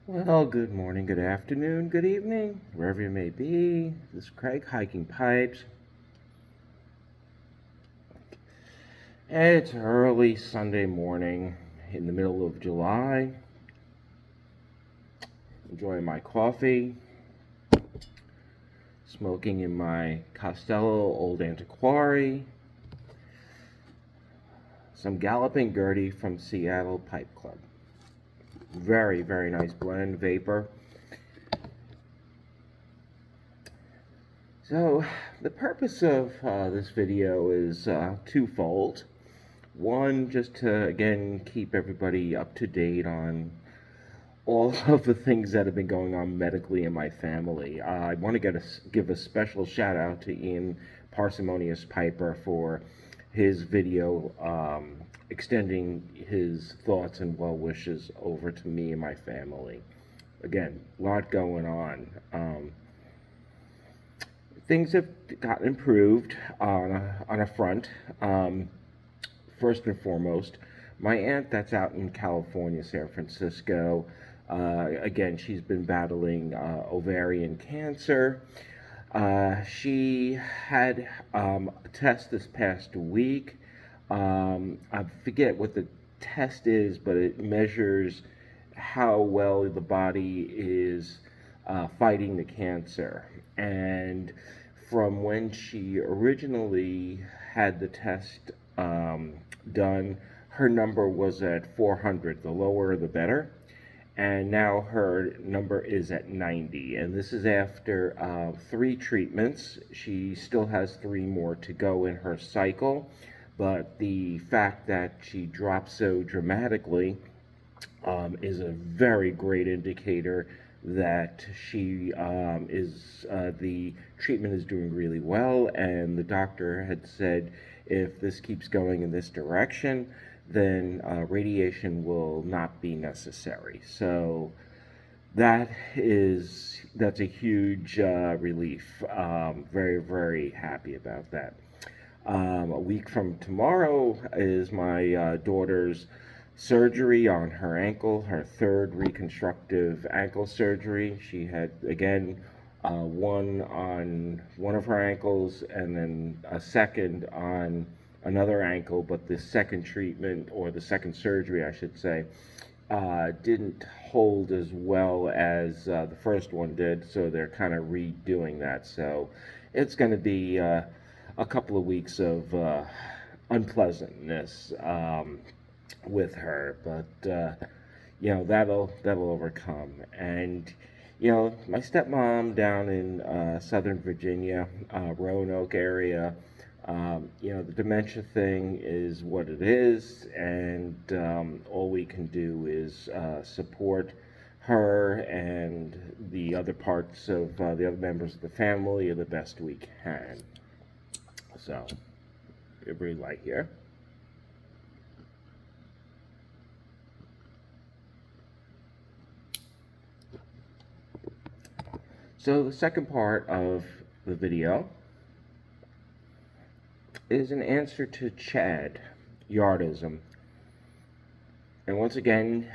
Well, good morning, good afternoon, good evening, wherever you may be. This is Craig, Hiking Pipes. It's early Sunday morning in the middle of July. Enjoying my coffee, smoking in my Costello Old Antiquary, some Galloping Gertie from Seattle Pipe Club. Very, very nice blend, vapor. So, the purpose of this video is twofold. One, just to again keep everybody up to date on all of the things that have been going on medically in my family. I want to give a special shout out to Ian Parsimonious Piper for his video extending his thoughts and well wishes over to me and my family. Again, a lot going on. Things have gotten improved on a front. First and foremost, my aunt that's out in California, San Francisco, again, she's been battling ovarian cancer. She had a test this past week. I forget what the test is, but it measures how well the body is fighting the cancer. And from when she originally had the test done, her number was at 400. The lower, the better. And now her number is at 90. And this is after 3 treatments. She still has 3 more to go in her cycle. But the fact that she dropped so dramatically is a very great indicator that the treatment is doing really well, and the doctor had said if this keeps going in this direction, then radiation will not be necessary. So that's a huge relief. Very, very happy about that. A week from tomorrow is my daughter's surgery on her ankle, her third reconstructive ankle surgery. She had, again, one on one of her ankles and then a second on another ankle, but the second treatment, or the second surgery, I should say, didn't hold as well as the first one did, so they're kind of redoing that. So it's going to be a couple of weeks of unpleasantness with her, but that'll overcome. And my stepmom down in Southern Virginia, Roanoke area. The dementia thing is what it is, and all we can do is support her and the other parts of the other members of the family the best we can. So, every light here. So the second part of the video is an answer to Chad Yardism. And once again,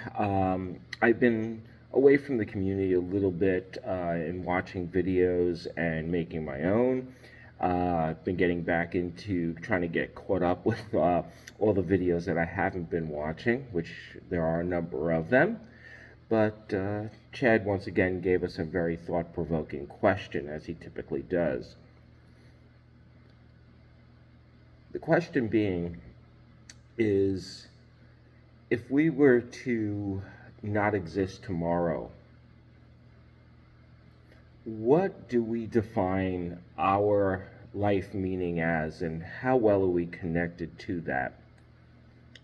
I've been away from the community a little bit in watching videos and making my own. I've been getting back into trying to get caught up with all the videos that I haven't been watching, which there are a number of them. But Chad once again gave us a very thought-provoking question, as he typically does. The question being is, if we were to not exist tomorrow, what do we define our life meaning as, and how well are we connected to that?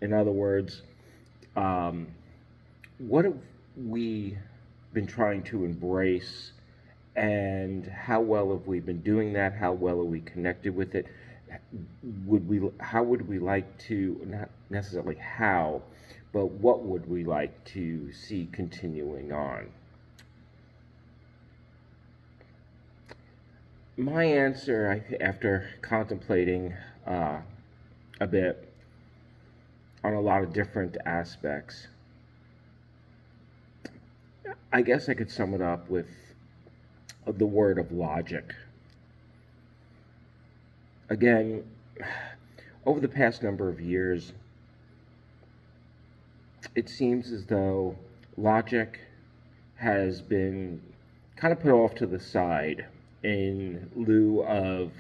In other words, what have we been trying to embrace, and how well have we been doing that? How well are we connected with it? How would we like to, not necessarily how, but what would we like to see continuing on? My answer, after contemplating a bit on a lot of different aspects, I guess I could sum it up with the word of logic. Again, over the past number of years, it seems as though logic has been kind of put off to the side in lieu of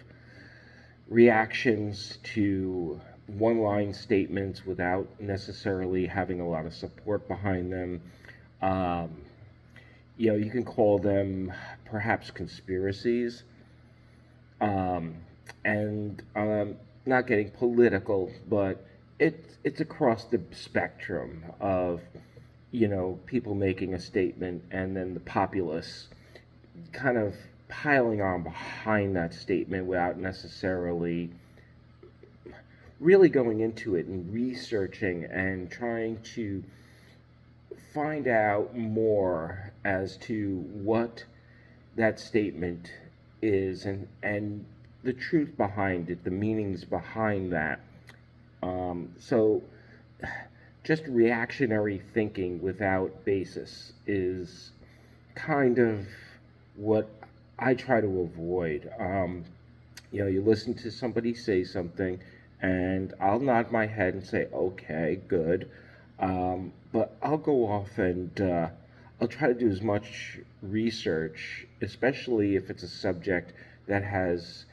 reactions to one line statements without necessarily having a lot of support behind them. Um, you can call them perhaps conspiracies. Um, and not getting political, but it's across the spectrum of people making a statement and then the populace kind of piling on behind that statement without necessarily really going into it and researching and trying to find out more as to what that statement is and the truth behind it, the meanings behind that. So just reactionary thinking without basis is kind of what I try to avoid. You listen to somebody say something, and I'll nod my head and say, okay, good. But I'll go off and I'll try to do as much research, especially if it's a subject that has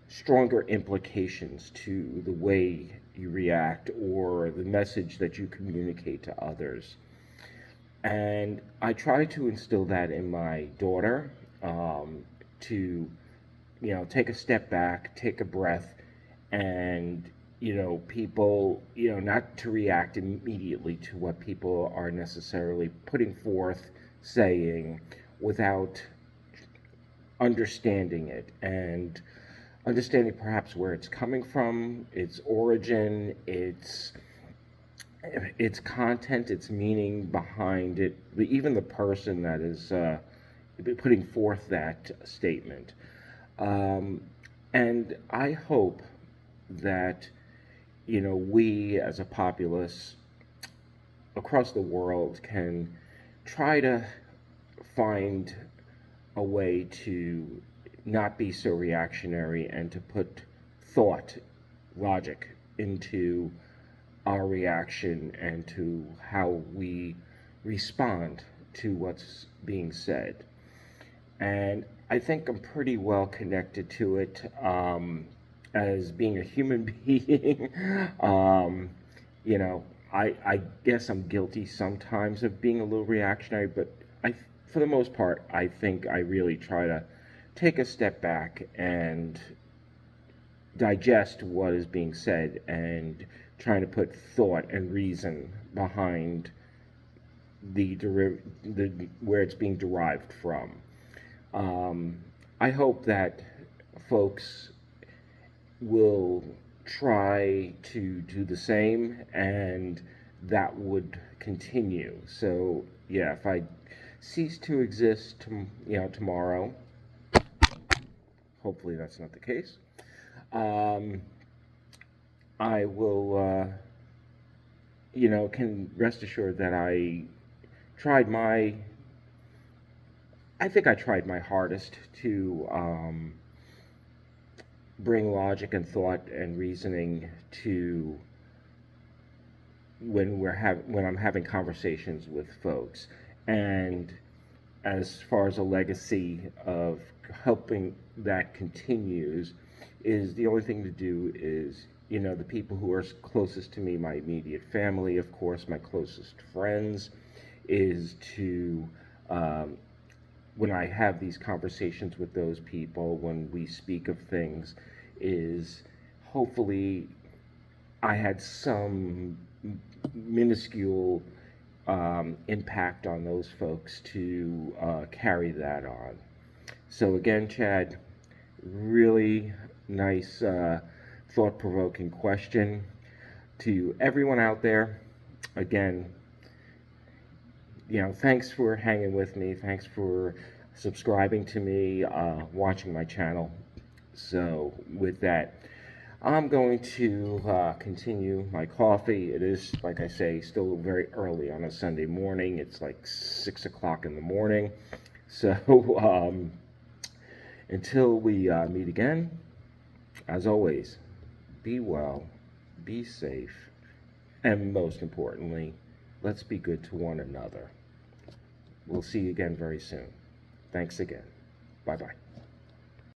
stronger implications to the way you react or the message that you communicate to others. And I try to instill that in my daughter, to, take a step back, take a breath, and, people, not to react immediately to what people are necessarily putting forth, saying, without understanding it and understanding perhaps where it's coming from, its origin, its content, its meaning behind it, even the person that is putting forth that statement. Um, and I hope that we as a populace across the world can try to find a way to not be so reactionary and to put thought, logic into our reaction and to how we respond to what's being said. And I think I'm pretty well connected to it, as being a human being. um, you know, I guess I'm guilty sometimes of being a little reactionary, but for the most part, I think I really try to take a step back and digest what is being said and trying to put thought and reason behind the where it's being derived from. I hope that folks will try to do the same, and that would continue. So yeah, if I cease to exist, tomorrow, hopefully that's not the case. Um, I will, can rest assured that tried my, I think I tried my hardest to bring logic and thought and reasoning to when I'm having conversations with folks, and as far as a legacy of helping that continues, is the only thing to do is the people who are closest to me, my immediate family, of course, my closest friends, is to when I have these conversations with those people, when we speak of things, is hopefully I had some minuscule impact on those folks to carry that on. So again, Chad, really nice, thought-provoking question. To everyone out there, again, thanks for hanging with me. Thanks for subscribing to me, watching my channel. So with that, I'm going to continue my coffee. It is, like I say, still very early on a Sunday morning. It's like 6 o'clock in the morning. So until we meet again, as always, be well, be safe, and most importantly, let's be good to one another. We'll see you again very soon. Thanks again. Bye bye.